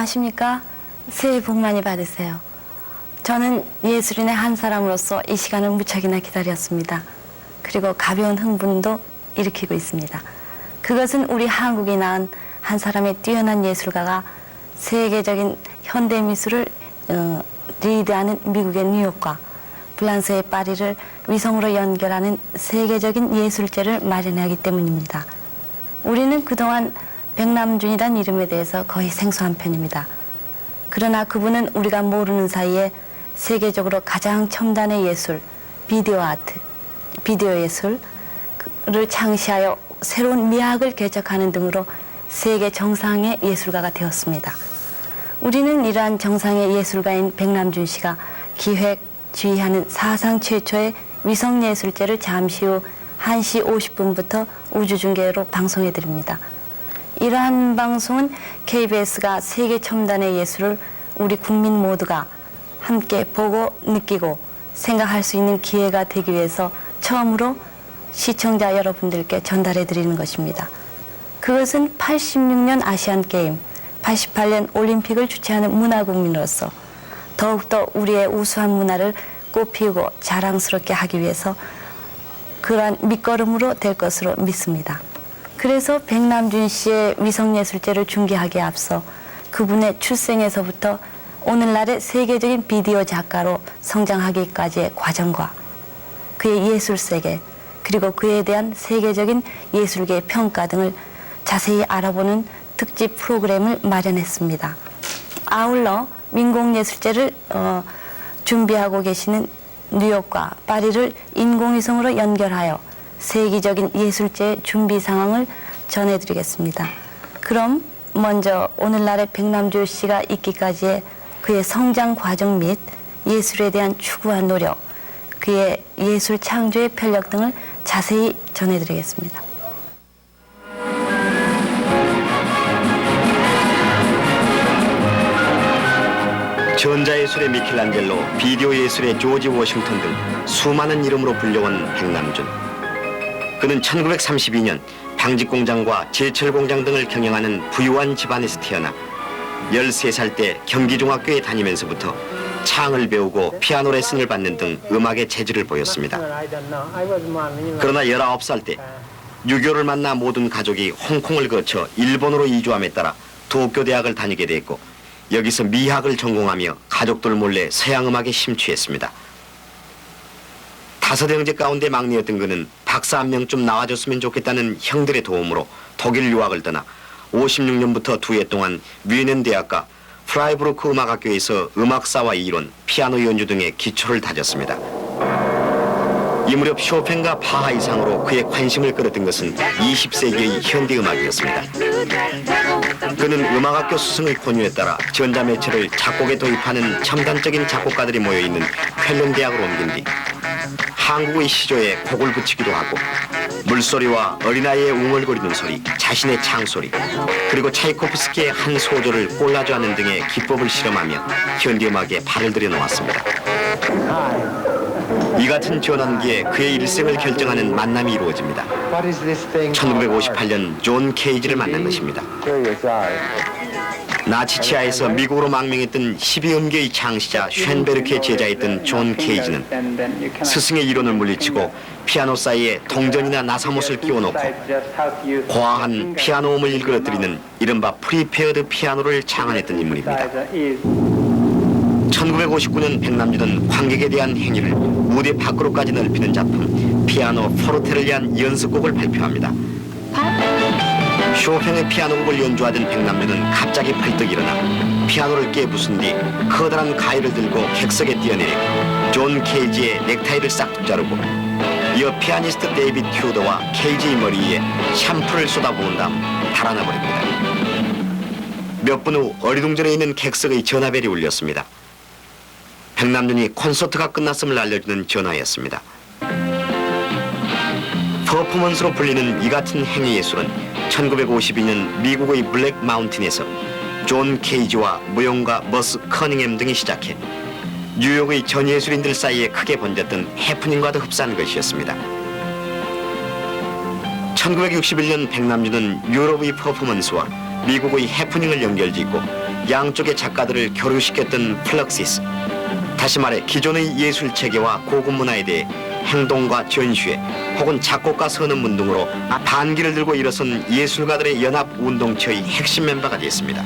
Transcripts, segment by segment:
안녕하십니까? 새해 복 많이 받으세요. 저는 예술인의 한 사람으로서 이 시간을 무척이나 기다렸습니다. 그리고 가벼운 흥분도 일으키고 있습니다. 그것은 우리 한국이 낳은 한 사람의 뛰어난 예술가가 세계적인 현대 미술을 리드하는 미국의 뉴욕과 프랑스의 파리를 위성으로 연결하는 세계적인 예술제를 마련하기 때문입니다. 우리는 그동안 백남준이란 이름에 대해서 거의 생소한 편입니다. 그러나 그분은 우리가 모르는 사이에 세계적으로 가장 첨단의 예술, 비디오 아트, 비디오 예술을 창시하여 새로운 미학을 개척하는 등으로 세계 정상의 예술가가 되었습니다. 우리는 이러한 정상의 예술가인 백남준 씨가 기획, 지휘하는 사상 최초의 위성예술제를 잠시 후 1시 50분부터 우주중계로 방송해드립니다. 이러한 방송은 KBS가 세계 첨단의 예술을 우리 국민 모두가 함께 보고 느끼고 생각할 수 있는 기회가 되기 위해서 처음으로 시청자 여러분들께 전달해 드리는 것입니다. 그것은 86년 아시안게임, 88년 올림픽을 주최하는 문화국민으로서 더욱더 우리의 우수한 문화를 꽃피우고 자랑스럽게 하기 위해서 그러한 밑거름으로 될 것으로 믿습니다. 그래서 백남준 씨의 위성예술제를 중계하기에 앞서 그분의 출생에서부터 오늘날의 세계적인 비디오 작가로 성장하기까지의 과정과 그의 예술세계 그리고 그에 대한 세계적인 예술계의 평가 등을 자세히 알아보는 특집 프로그램을 마련했습니다. 아울러 민공예술제를 준비하고 계시는 뉴욕과 파리를 인공위성으로 연결하여 세계적인 예술제 준비 상황을 전해드리겠습니다. 그럼 먼저 오늘날의 백남준 씨가 있기까지의 그의 성장 과정 및 예술에 대한 추구한 노력, 그의 예술 창조의 편력 등을 자세히 전해드리겠습니다. 전자예술의 미켈란젤로, 비디오 예술의 조지 워싱턴 등 수많은 이름으로 불려온 백남준. 그는 1932년 방직공장과 제철공장 등을 경영하는 부유한 집안에서 태어나 13살 때 경기중학교에 다니면서부터 창을 배우고 피아노 레슨을 받는 등 음악에 재주를 보였습니다. 그러나 19살 때 유교를 만나 모든 가족이 홍콩을 거쳐 일본으로 이주함에 따라 도쿄 대학을 다니게 됐고 여기서 미학을 전공하며 가족들 몰래 서양 음악에 심취했습니다. 5 형제 가운데 막내였던 그는 박사 한 명쯤 나와줬으면 좋겠다는 형들의 도움으로 독일 유학을 떠나 56년부터 2해 동안 뮌헨 대학과 프라이부르크 음악학교에서 음악사와 이론, 피아노 연주 등의 기초를 다졌습니다. 이 무렵 쇼팽과 바하 이상으로 그의 관심을 끌었던 것은 20세기의 현대음악이었습니다. 그는 음악학교 스승의 권유에 따라 전자매체를 작곡에 도입하는 첨단적인 작곡가들이 모여있는 쾰른 대학으로 옮긴 뒤 한국의 시조에 곡을 붙이기도 하고 물소리와 어린아이의 웅얼거리는 소리, 자신의 창소리, 그리고 차이코프스키의 한 소절을 꼴라주하는 등의 기법을 실험하며 현대음악에 발을 들여놓았습니다. 이 같은 전환기에 그의 일생을 결정하는 만남이 이루어집니다. 1958년 존 케이지를 만난 것입니다. 나치치하에서 미국으로 망명했던 12음계의 창시자 쉔베르크의 제자였던 존 케이지는 스승의 이론을 물리치고 피아노 사이에 동전이나 나사못을 끼워놓고 고아한 피아노음을 일그러뜨리는 이른바 프리페어드 피아노를 창안했던 인물입니다. 1959년 백남준은 관객에 대한 행위를 무대 밖으로까지 넓히는 작품 피아노 포르테를 위한 연습곡을 발표합니다. 쇼팽의 피아노곡을 연주하던 백남준은 갑자기 벌떡 일어나 피아노를 깨부순 뒤 커다란 가위를 들고 객석에 뛰어내려 존 케이지의 넥타이를 싹둑 자르고 이어 피아니스트 데이빗 튜더와 케이지의 머리 위에 샴푸를 쏟아부은 다음 달아나버립니다. 몇 분 후 어리둥절해 있는 객석의 전화벨이 울렸습니다. 백남준이 콘서트가 끝났음을 알려주는 전화였습니다. 퍼포먼스로 불리는 이 같은 행위 예술은 1952년 미국의 블랙 마운틴에서 존 케이지와 무용가 머스 커닝햄 등이 시작해 뉴욕의 전 예술인들 사이에 크게 번졌던 해프닝과도 흡사한 것이었습니다. 1961년 백남준은 유럽의 퍼포먼스와 미국의 해프닝을 연결짓고 양쪽의 작가들을 교류시켰던 플럭시스. 다시 말해 기존의 예술 체계와 고급 문화에 대해 행동과 전시회 혹은 작곡가 선언문 등으로 반기를 들고 일어선 예술가들의 연합 운동체의 핵심 멤버가 됐습니다.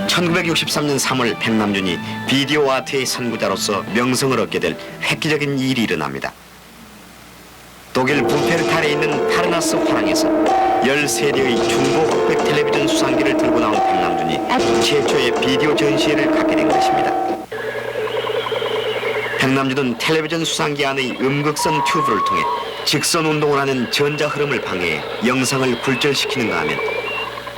1963년 3월 백남준이 비디오 아트의 선구자로서 명성을 얻게 될 획기적인 일이 일어납니다. 독일 부페르탈에 있는 파르나스 화랑에서 13대의 중고 흑백 텔레비전 수상기를 들고 나온 백남준이 최초의 비디오 전시회를 갖게 된 것입니다. 백남준은 텔레비전 수상기 안의 음극선 튜브를 통해 직선 운동을 하는 전자 흐름을 방해해 영상을 굴절시키는가 하면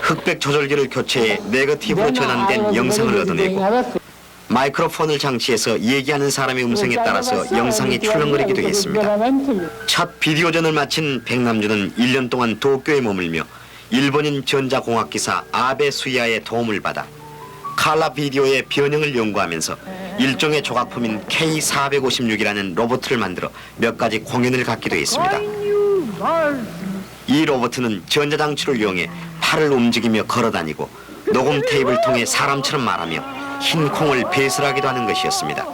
흑백 조절기를 교체해 네거티브로 전환된 영상을 얻어내고 마이크로폰을 장치해서 얘기하는 사람의 음성에 따라서 영상이 출렁거리기도 했습니다. 첫 비디오전을 마친 백남준은 1년 동안 도쿄에 머물며 일본인 전자공학기사 아베 수야의 도움을 받아 칼라 비디오의 변형을 연구하면서 일종의 조각품인 K456이라는 로봇을 만들어 몇 가지 공연을 갖기도 했습니다. 이 로봇은 전자장치를 이용해 팔을 움직이며 걸어다니고 녹음 테이프를 통해 사람처럼 말하며 흰 콩을 배설하기도 하는 것이었습니다.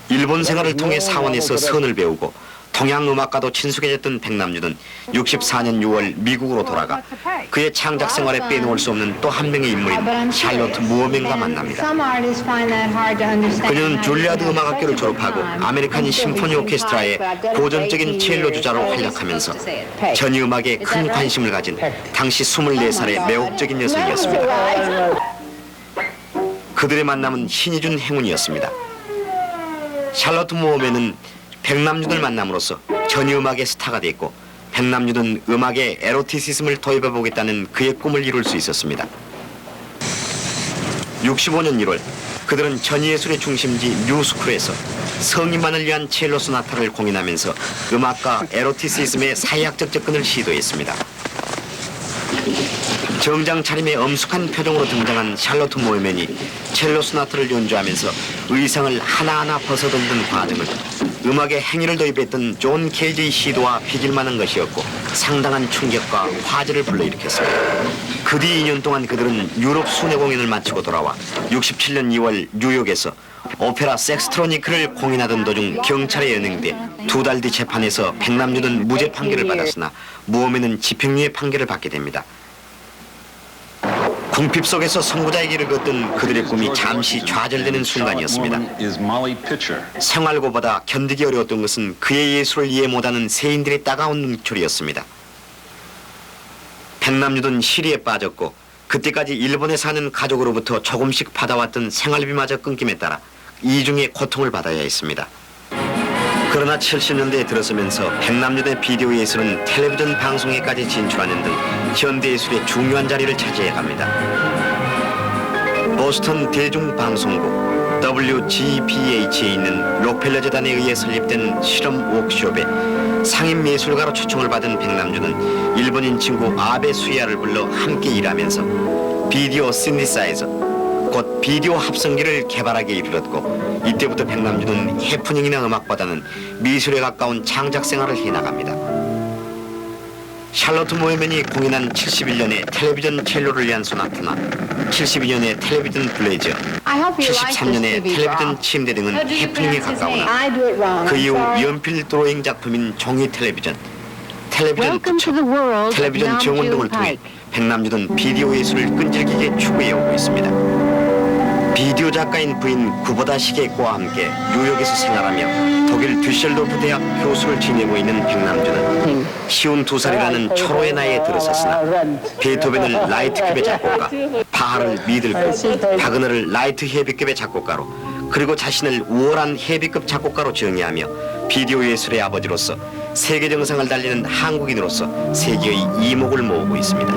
일본 생활을 통해 사원에서 선을 배우고 동양 음악가도 친숙해졌던 백남준은 64년 6월 미국으로 돌아가 그의 창작 생활에 빼놓을 수 없는 또 한 명의 인물인 샬롯 무어맨과 만납니다. 그녀는 줄리아드 음악학교를 졸업하고 아메리칸 심포니 오케스트라의 고전적인 첼로 주자로 활약하면서 전위 음악에 큰 관심을 가진 당시 24살의 매혹적인 여성이었습니다. 그들의 만남은 신이 준 행운이었습니다. 샬롯 무어맨은 백남준을 만남으로써 전위 음악의 스타가 됐고 백남준은 음악에 에로티시즘을 도입해보겠다는 그의 꿈을 이룰 수 있었습니다. 65년 1월 그들은 전위예술의 중심지 뉴스쿨에서 성인만을 위한 첼로 소나타를 공연하면서 음악과 에로티시즘의 사회학적 접근을 시도했습니다. 정장 차림의 엄숙한 표정으로 등장한 샬롯 무어맨이 첼로 소나타를 연주하면서 의상을 하나하나 벗어던던 과정을 음악에 행위를 도입했던 존 케이지의 시도와 비길만한 것이었고 상당한 충격과 화제를 불러일으켰습니다. 그 뒤 2년 동안 그들은 유럽 순회 공연을 마치고 돌아와 67년 2월 뉴욕에서 오페라 섹스트로니크를 공연하던 도중 경찰에 연행돼 2달 뒤 재판에서 백남준은 무죄 판결을 받았으나 무어맨은 집행유예 판결을 받게 됩니다. 궁핍 속에서 선구자의 길을 걷던 그들의 꿈이 잠시 좌절되는 순간이었습니다. 생활고보다 견디기 어려웠던 것은 그의 예술을 이해 못하는 세인들의 따가운 눈초리였습니다. 백남준은 시리에 빠졌고 그때까지 일본에 사는 가족으로부터 조금씩 받아왔던 생활비마저 끊김에 따라 이중의 고통을 받아야 했습니다. 그러나 70년대에 들어서면서 백남준의 비디오 예술은 텔레비전 방송에까지 진출하는 등 현대예술의 중요한 자리를 차지해 갑니다. 보스턴 대중방송국 WGBH에 있는 록펠러 재단에 의해 설립된 실험 워크숍에 상임예술가로 초청을 받은 백남준은 일본인 친구 아베 수야를 불러 함께 일하면서 비디오 신디사이저 곧 비디오 합성기를 개발하기에 이르렀고 이때부터 백남준은 해프닝이나 음악보다는 미술에 가까운 창작 생활을 해나갑니다. 샬롯 무어맨이 공연한 71년의 텔레비전 첼로를 위한 소나타나 72년의 텔레비전 블레이저 73년의 텔레비전 침대 등은 해프닝에 가까우나 그 이후 연필 드로잉 작품인 종이 텔레비전 부처, 텔레비전 정원 등을 통해 백남준은 비디오 예술을 끈질기게 추구해오고 있습니다. 비디오 작가인 부인 구보다 시게코와 함께 뉴욕에서 생활하며 독일 듀셀도르프 대학 교수를 지내고 있는 백남준은 쉬운 2살이라는 초로의 나이에 들어섰으나 베토벤을 라이트급의 작곡가, 바하를 미들급, 바그너를 라이트 헤비급의 작곡가로 그리고 자신을 우월한 헤비급 작곡가로 정의하며 비디오 예술의 아버지로서 세계 정상을 달리는 한국인으로서 세계의 이목을 모으고 있습니다.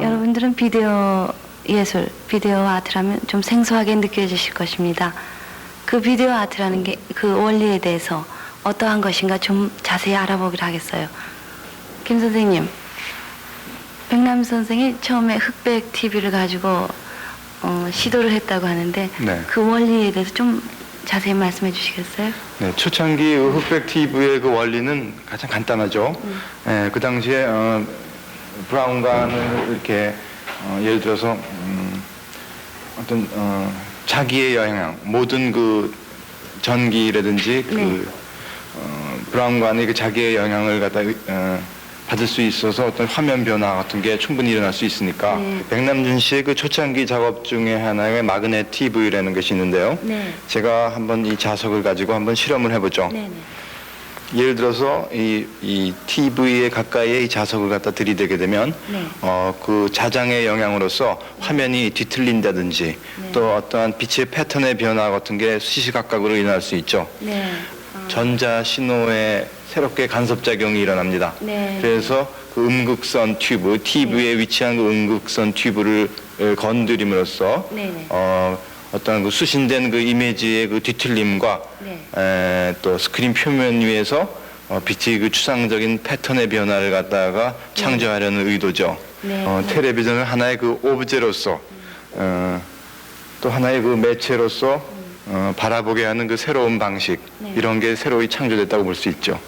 여러분들은 비디오 예술, 비디오 아트라면 좀 생소하게 느껴지실 것입니다. 그 비디오 아트라는 게 그 원리에 대해서 어떠한 것인가 좀 자세히 알아보기로 하겠어요. 김 선생님, 백남 선생이 처음에 흑백 TV를 가지고 시도를 했다고 하는데 네. 그 원리에 대해서 좀 자세히 말씀해 주시겠어요? 네, 초창기 흑백 TV의 그 원리는 가장 간단하죠. 그 당시에 브라운관을 이렇게 예를 들어서 어떤 자기의 영향, 모든 그 전기라든지 그 브라운관이 그 자기의 영향을 갖다 받을 수 있어서 어떤 화면 변화 같은 게 충분히 일어날 수 있으니까 백남준 씨의 그 초창기 작업 중에 하나의 마그넷 TV라는 것이 있는데요. 네. 제가 한번 이 자석을 가지고 한번 실험을 해보죠. 네. 예를 들어서 이 TV에 가까이에 이 자석을 갖다 들이대게 되면 그 자장의 영향으로서 화면이 뒤틀린다든지 또 어떠한 빛의 패턴의 변화 같은 게 시시각각으로 일어날 수 있죠. 네. 전자 신호에 새롭게 간섭작용이 일어납니다. 네. 그래서 그 음극선 튜브, TV에 위치한 그 음극선 튜브를 건드림으로써 네네. 어떤 그 수신된 그 이미지의 그 뒤틀림과 또 스크린 표면 위에서 빛의 그 추상적인 패턴의 변화를 갖다가 창조하려는 의도죠. 텔레비전을 하나의 그 오브제로서 또 하나의 그 매체로서 바라보게 하는 그 새로운 방식 이런 게 새로이 창조됐다고 볼 수 있죠.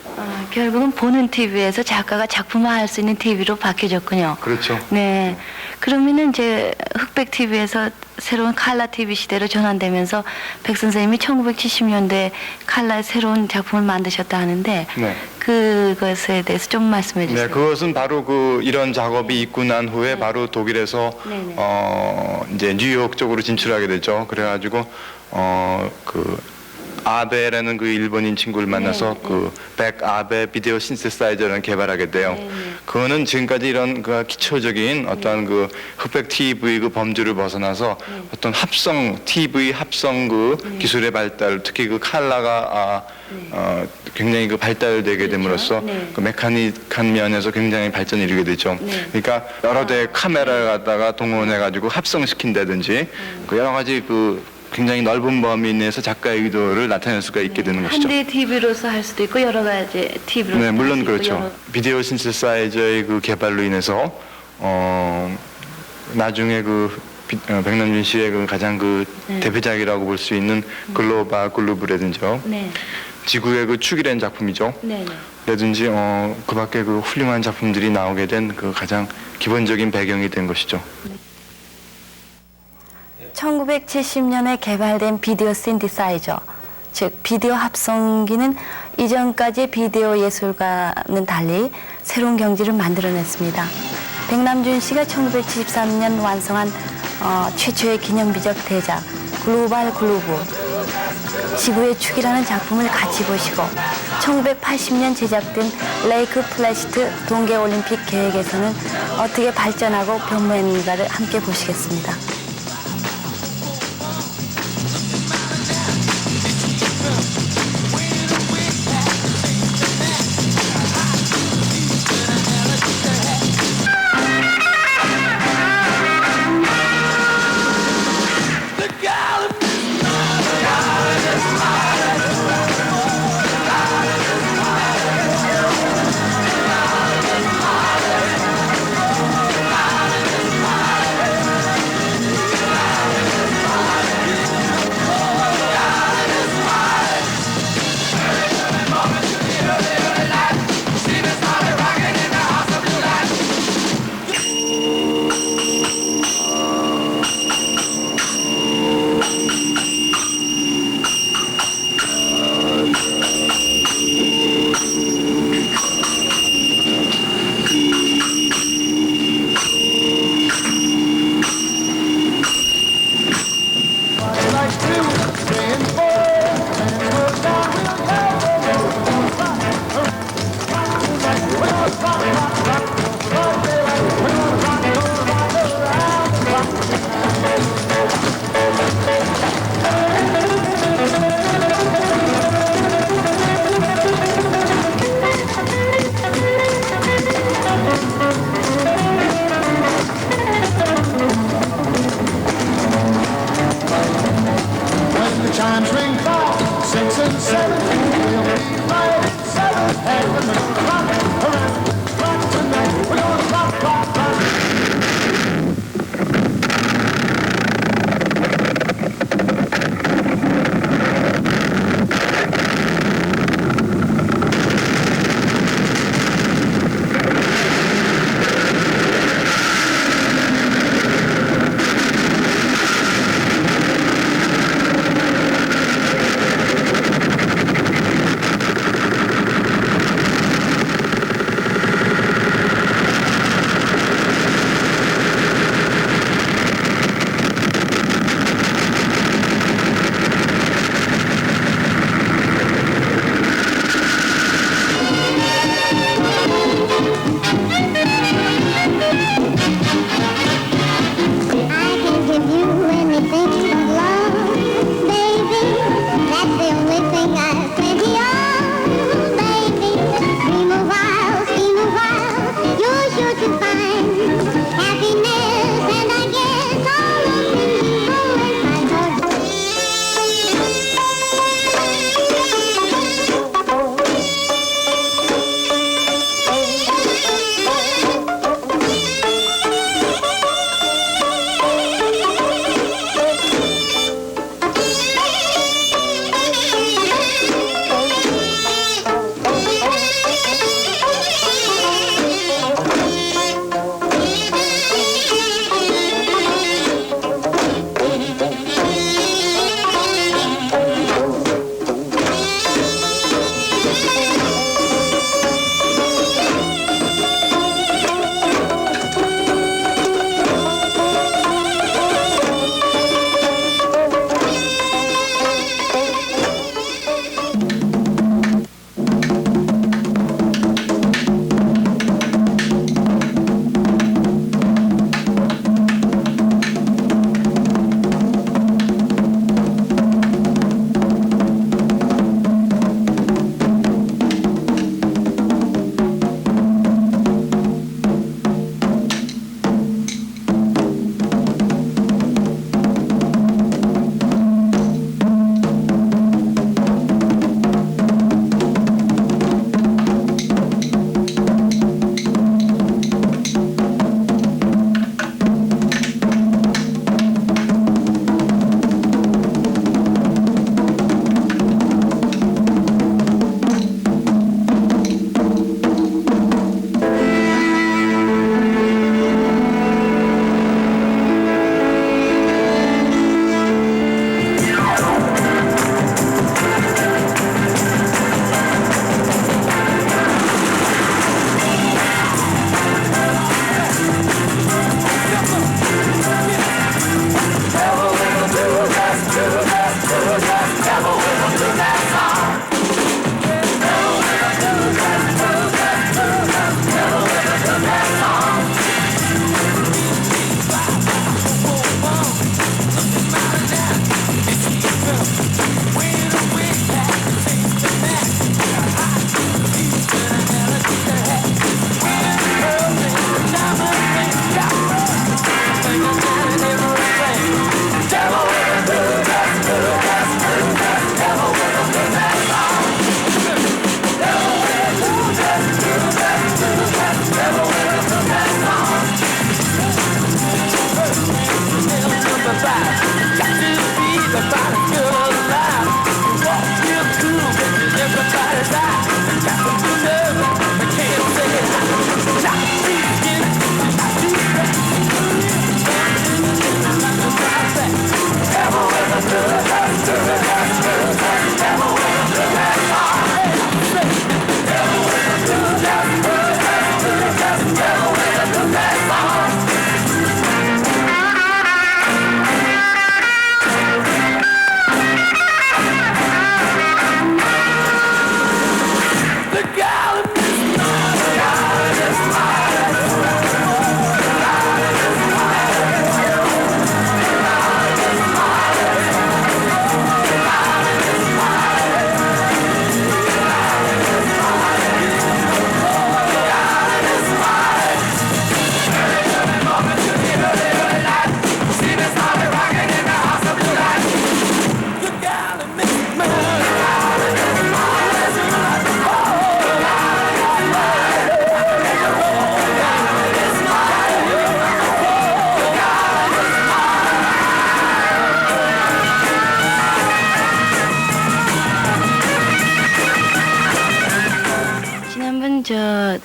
결국은 보는 TV에서 작가가 작품화할 수 있는 TV로 바뀌어졌군요. 그렇죠. 네. 그러면은 이제 흑백 TV에서 새로운 칼라 TV 시대로 전환되면서 백 선생님이 1970년대 칼라의 새로운 작품을 만드셨다 하는데 네. 그것에 대해서 좀 말씀해 주세요. 네, 그것은 바로 그 이런 작업이 있고 난 후에 바로 독일에서 네네. 이제 뉴욕 쪽으로 진출하게 되죠. 그래가지고 그 아베라는 그 일본인 친구를 만나서 그 백 아베 비디오 신세사이저를 개발하게 돼요. 그거는 지금까지 이런 그 기초적인 어떤 그 흑백 TV 그 범주를 벗어나서 어떤 합성 TV 합성 그 기술의 발달, 특히 그 칼라가 굉장히 그 발달되게 됨으로써 그 메카닉한 면에서 굉장히 발전을 이루게 되죠. 그러니까 여러 대의 카메라를 갖다가 동원해가지고 합성시킨다든지 그 여러 가지 그 굉장히 넓은 범위 내에서 작가의 의도를 나타낼 수가 있게 되는 것이죠. 한 대의 TV로서 할 수도 있고 여러 가지 TV로서 네, 물론 할 수도 있고 그렇죠. 비디오 신세사이저의 그 개발로 인해서 나중에 그 백남준 씨의 그 가장 그 대표작이라고 볼 수 있는 글로바 글루브라든지요. 지구의 그 축이라는 작품이죠. 라든지 그 밖에 그 훌륭한 작품들이 나오게 된 그 가장 기본적인 배경이 된 것이죠. 1970년에 개발된 비디오 신디사이저, 즉 비디오 합성기는 이전까지 비디오 예술과는 달리 새로운 경지를 만들어냈습니다. 백남준 씨가 1973년 완성한 최초의 기념비적 대작 글로벌 글루브, 지구의 축이라는 작품을 같이 보시고 1980년 제작된 레이크 플래시트 동계올림픽 계획에서는 어떻게 발전하고 변모했는가를 함께 보시겠습니다.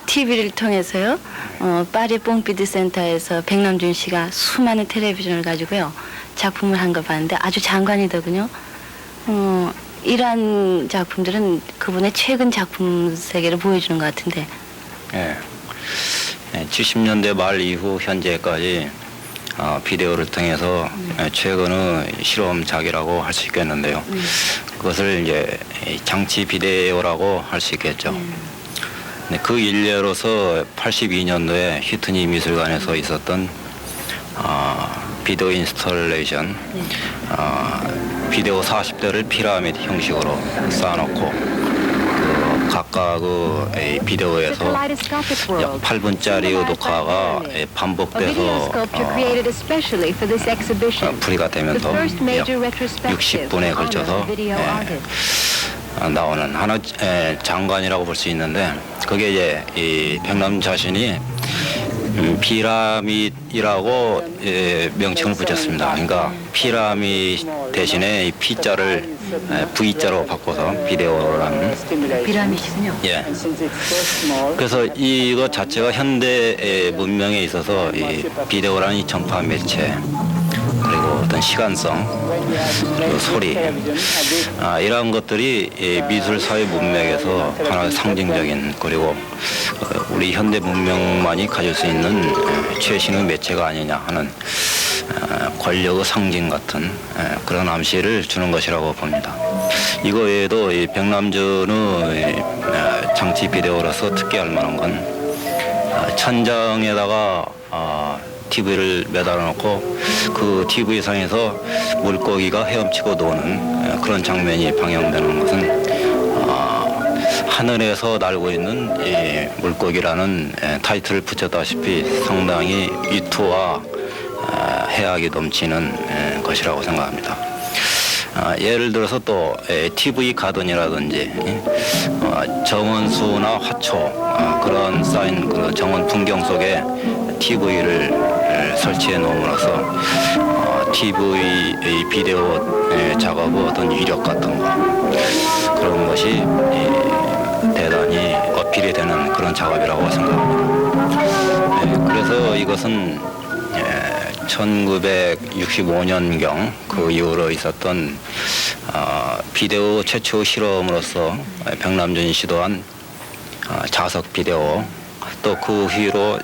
TV를 통해서요. 파리 뽕피드 센터에서 백남준 씨가 수많은 텔레비전을 가지고요. 작품을 한 거 봤는데 아주 장관이더군요. 이러한 작품들은 그분의 최근 작품 세계를 보여주는 것 같은데. 예. 70년대 말 이후 현재까지 비디오를 통해서 최근의 실험작이라고 할 수 있겠는데요. 그것을 이제 장치 비디오라고 할 수 있겠죠. 네, 그 일례로서 82년도에 히트니 미술관에서 있었던 비디오 인스톨레이션, 비디오 40대를 피라미드 형식으로 쌓아놓고 각각 이 비디오에서 약 8분짜리 녹화가 반복돼서 풀이가 되면서 약 60분에 걸쳐서 나오는 하나의 장관이라고 볼 수 있는데, 그게 이제 이 백남 자신이 피라밋이라고 명칭을 붙였습니다. 그러니까 피라밋 대신에 이 P자를 V자로 바꿔서 비디오라는. 피라미드군요. 예. 그래서 이것 자체가 현대 문명에 있어서 이 비디오라는 이 전파 매체, 그리고 어떤 시간성, 그리고 소리, 이러한 것들이 이 미술 사회 문맥에서 하나의 상징적인, 그리고 우리 현대 문명만이 가질 수 있는 최신의 매체가 아니냐 하는 권력의 상징 같은 그런 암시를 주는 것이라고 봅니다. 이거 외에도 이 백남준의 장치 비디오로서 특기할 만한 건 천장에다가 TV를 매달아 놓고 그 TV 상에서 물고기가 헤엄치고 노는 그런 장면이 방영되는 것은 하늘에서 날고 있는 이 물고기라는 타이틀을 붙였다시피 상당히 위트와 해악이 넘치는 것이라고 생각합니다. 예를 들어서 또 TV 가든이라든지 정원수나 화초, 그런 쌓인 그 정원 풍경 속에 TV를 설치해 놓음으로써 TV 비디오 작업의 어떤 위력 같은 거, 그런 것이 대단히 어필이 되는 그런 작업이라고 생각합니다. 그래서 이것은 1965년경 그 이후로 있었던 비디오 최초 실험으로서 백남준이 시도한 자석 비디오, 또 그 후로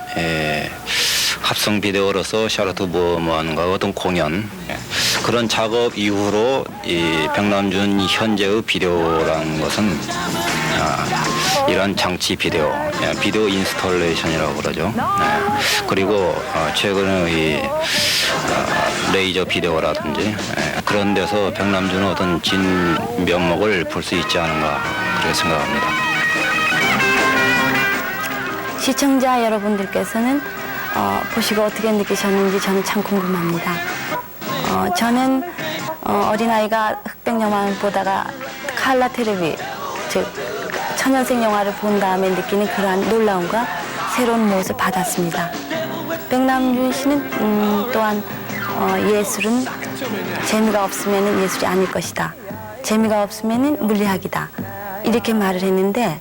합성 비디오로서 샤르트 보먼과 어떤 공연, 그런 작업 이후로 이 백남준 현재의 비디오라는 것은 이런 장치 비디오, 비디오 인스톨레이션이라고 그러죠. 그리고 최근에 이 레이저 비디오라든지 그런 데서 백남준의 어떤 진면목을 볼 수 있지 않은가 그렇게 생각합니다. 시청자 여러분들께서는 보시고 어떻게 느끼셨는지 저는 참 궁금합니다. 저는 어린아이가 흑백 영화를 보다가 칼라 텔레비, 즉 천연색 영화를 본 다음에 느끼는 그러한 놀라움과 새로운 무엇을 받았습니다. 백남준 씨는 또한 예술은 재미가 없으면 예술이 아닐 것이다. 재미가 없으면 물리학이다. 이렇게 말을 했는데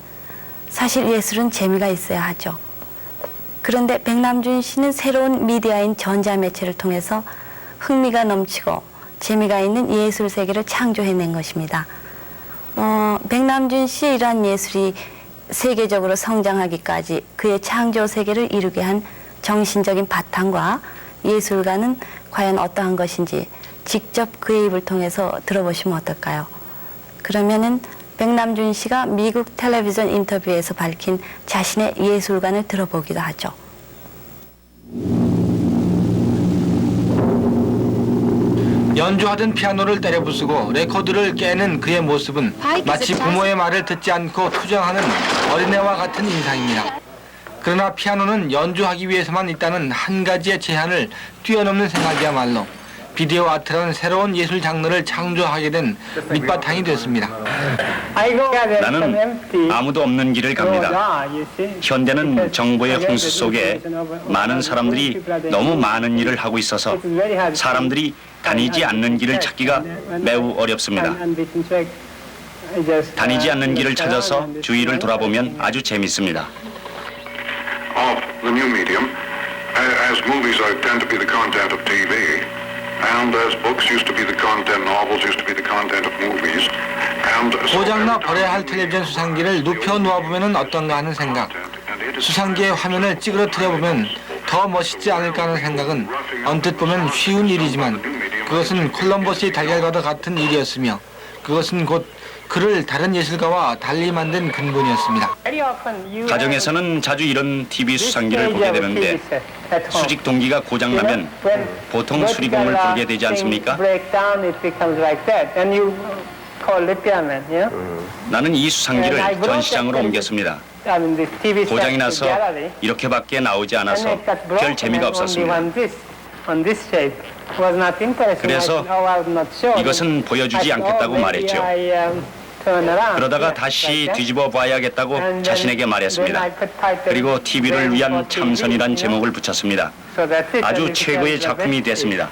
사실 예술은 재미가 있어야 하죠. 그런데 백남준 씨는 새로운 미디어인 전자매체를 통해서 흥미가 넘치고 재미가 있는 예술 세계를 창조해낸 것입니다. 백남준 씨의 이러한 예술이 세계적으로 성장하기까지 그의 창조 세계를 이루게 한 정신적인 바탕과 예술가는 과연 어떠한 것인지 직접 그의 입을 통해서 들어보시면 어떨까요? 그러면은 백남준 씨가 미국 텔레비전 인터뷰에서 밝힌 자신의 예술관을 들어보기도 하죠. 연주하던 피아노를 때려 부수고 레코드를 깨는 그의 모습은 마치 부모의 말을 듣지 않고 투정하는 어린애와 같은 인상입니다. 그러나 피아노는 연주하기 위해서만 있다는 한 가지의 제한을 뛰어넘는 생각이야말로 비디오 아트라는 새로운 예술 장르를 창조하게 된 밑바탕이 됐습니다. 나는 아무도 없는 길을 갑니다. 현대는 정보의 홍수 속에 많은 사람들이 너무 많은 일을 하고 있어서 사람들이 다니지 않는 길을 찾기가 매우 어렵습니다. 다니지 않는 길을 찾아서 주위를 돌아보면 아주 재밌습니다. of the new medium, as movies tend to be the content of TV, and as books used to be the content, novels used to be the content of movies, and so 고장나 버려야 할 텔레비전 수상기를 눕혀 놓아보면 어떤가 하는 생각, 수상기의 화면을 찌그러뜨려보면 더 멋있지 않을까 하는 생각은 언뜻 보면 쉬운 일이지만 그것은 콜럼버스의 달걀과도 같은 일이었으며 그것은 곧 그를 다른 예술가와 달리 만든 근본이었습니다. 가정에서는 자주 이런 TV 수상기를 보게 되는데 수직 동기가 고장나면 보통 수리공을 부르게 되지 않습니까? 나는 이 수상기를 전시장으로 옮겼습니다. 고장이 나서 이렇게밖에 나오지 않아서 별 재미가 없었습니다. 그래서 이것은 보여주지 않겠다고 말했죠. 그러다가 다시 뒤집어 봐야겠다고 자신에게 말했습니다. 그리고 TV를 위한 참선이란 제목을 붙였습니다. 아주 최고의 작품이 됐습니다.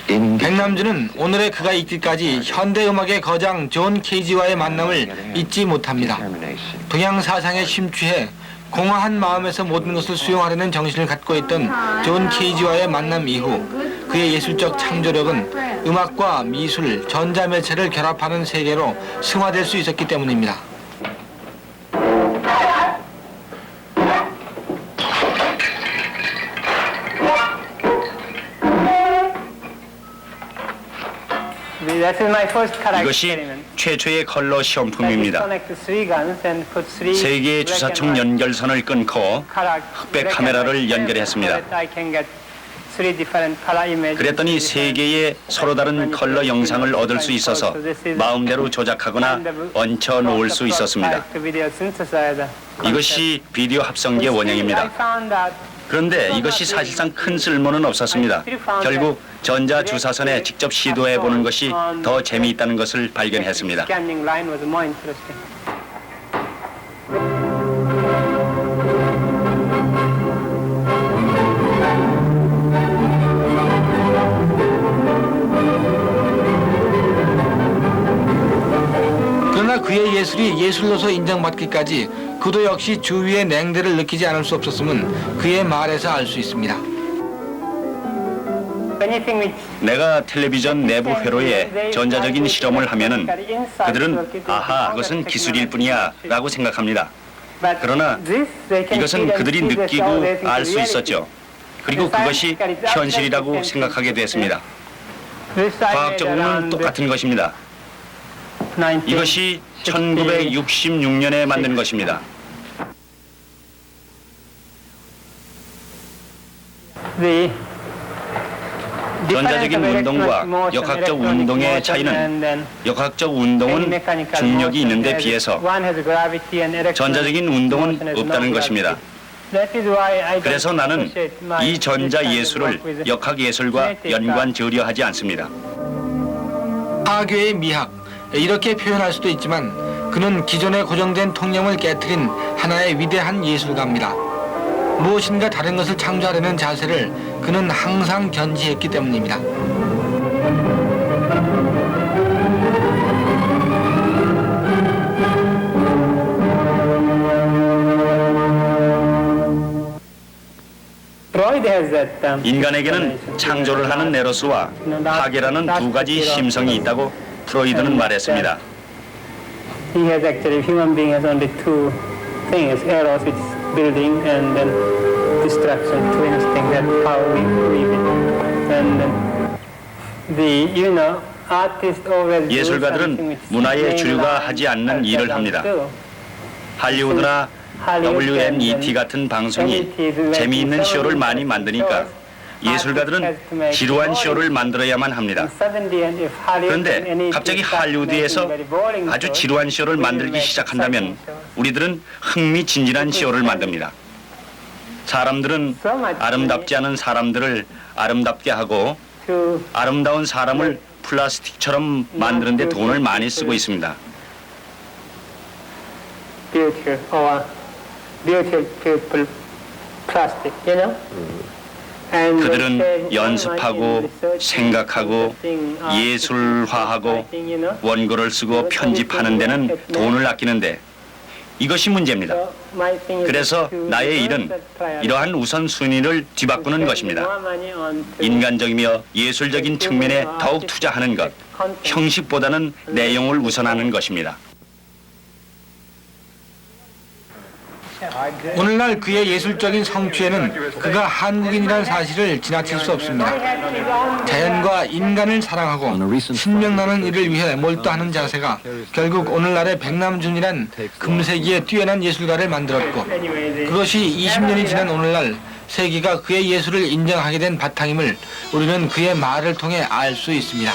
백남준은 오늘의 그가 있기까지 현대음악의 거장 존 케이지와의 만남을 잊지 못합니다. 동양 사상에 심취해 공허한 마음에서 모든 것을 수용하려는 정신을 갖고 있던 존 케이지와의 만남 이후 그의 예술적 창조력은 음악과 미술, 전자매체를 결합하는 세계로 승화될 수 있었기 때문입니다. 이것이 최초의 컬러 시험품입니다. 세 개의 주사총 연결선을 끊고 흑백 카메라를 연결했습니다. 그랬더니 세 개의 서로 다른 컬러 영상을 얻을 수 있어서 마음대로 조작하거나 얹혀 놓을 수 있었습니다. 이것이 비디오 합성기의 원형입니다. 그런데 이것이 사실상 큰 쓸모는 없었습니다. 결국 전자주사선에 직접 시도해보는 것이 더 재미있다는 것을 발견했습니다. 그러나 그의 예술이 예술로서 인정받기까지 그도 역시 주위의 냉대를 느끼지 않을 수 없었음은 그의 말에서 알 수 있습니다. 내가 텔레비전 내부 회로에 전자적인 실험을 하면은 그들은 아하, 그것은 기술일 뿐이야 라고 생각합니다. 그러나 이것은 그들이 느끼고 알 수 있었죠. 그리고 그것이 현실이라고 생각하게 됐습니다. 과학적으로는 똑같은 것입니다. 이것이 1966년에 만든 것입니다. 전자적인 운동과 역학적 운동의 차이는 역학적 운동은 중력이 있는데 비해서 전자적인 운동은 없다는 것입니다. 그래서 나는 이 전자 예술을 역학 예술과 연관 지으려 하지 않습니다. 파괴의 미학, 이렇게 표현할 수도 있지만 그는 기존의 고정된 통념을 깨트린 하나의 위대한 예술가입니다. 무엇인가 다른 것을 창조하려는 자세를 그는 항상 견지했기 때문입니다. 인간에게는 창조를 하는 네로스와 파괴라는 두 가지 심성이 있다고 프로이드는 말했습니다. He has actually, human being has only two things, eros, which is building, and then destruction, two instincts, that's how we live it. And artist always do something 예술가들은 which 문화의 is 주류가 mainline 하지 않는 culture 일을 don't 합니다. do. 할리우드나 WNET 같은 방송이 재미있는 쇼를 많이 만드니까 예술가들은 지루한 쇼를 만들어야만 합니다. 그런데 갑자기 할리우드에서 아주 지루한 쇼를 만들기 시작한다면 우리들은 흥미진진한 쇼를 만듭니다. 사람들은 아름답지 않은 사람들을 아름답게 하고 아름다운 사람을 플라스틱처럼 만드는 데 돈을 많이 쓰고 있습니다. Beautiful people plastic, you know? 그들은 연습하고 생각하고 예술화하고 원고를 쓰고 편집하는 데는 돈을 아끼는데 이것이 문제입니다. So my thing is 그래서 to 나의 일은 reverse the priority. 이러한 우선순위를 뒤바꾸는 것입니다. 인간적이며 예술적인 측면에 더욱 투자하는 것, 형식보다는 내용을 우선하는 것입니다. 오늘날 그의 예술적인 성취에는 그가 한국인이라는 사실을 지나칠 수 없습니다. 자연과 인간을 사랑하고 신명나는 일을 위해 몰두하는 자세가 결국 오늘날의 백남준이란 금세기의 뛰어난 예술가를 만들었고 그것이 20년이 지난 오늘날 세계가 그의 예술을 인정하게 된 바탕임을 우리는 그의 말을 통해 알 수 있습니다.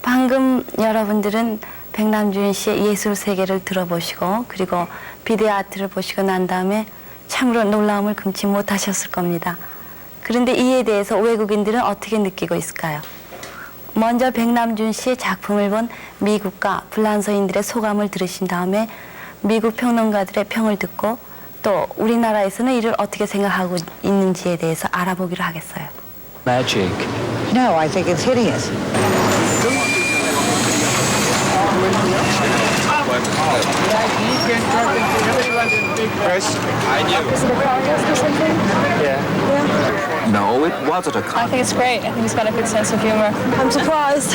방금 여러분들은 백남준 씨의 예술 세계를 들어보시고 그리고 비디오 아트를 보시고 난 다음에 참으로 놀라움을 금치 못하셨을 겁니다. 그런데 이에 대해서 외국인들은 어떻게 느끼고 있을까요? 먼저 백남준 씨의 작품을 본 미국과 불란서인들의 소감을 들으신 다음에 미국 평론가들의 평을 듣고 또 우리나라에서는 이를 어떻게 생각하고 있는지에 대해서 알아보기로 하겠어요. Magic. No, I think it's hideous. No, it wasn't a I think it's great. I think he's got a good sense of humor. I'm surprised.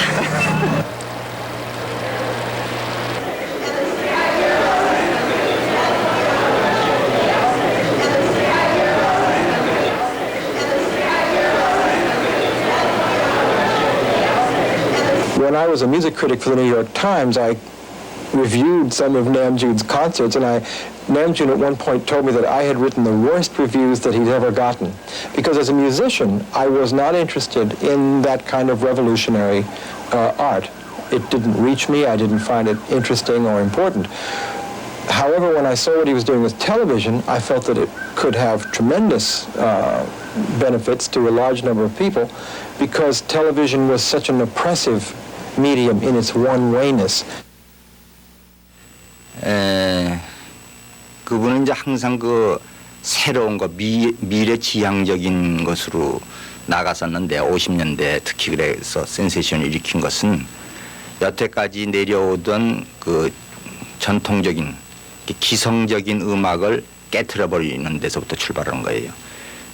When I was a music critic for the New York Times, I reviewed some of Namjoon's concerts, and Namjoon at one point told me that I had written the worst reviews that he'd ever gotten. Because as a musician, I was not interested in that kind of revolutionary art. It didn't reach me, I didn't find it interesting or important. However, when I saw what he was doing with television, I felt that it could have tremendous benefits to a large number of people because television was such an oppressive medium in its one-wayness. 그분은 이제 항상 그 새로운 거 미래지향적인 것으로 나갔었는데 50년대 특히 그래서 센세이션을 일으킨 것은 여태까지 내려오던 그 전통적인 기성적인 음악을 깨트려 버리는 데서부터 출발한 거예요.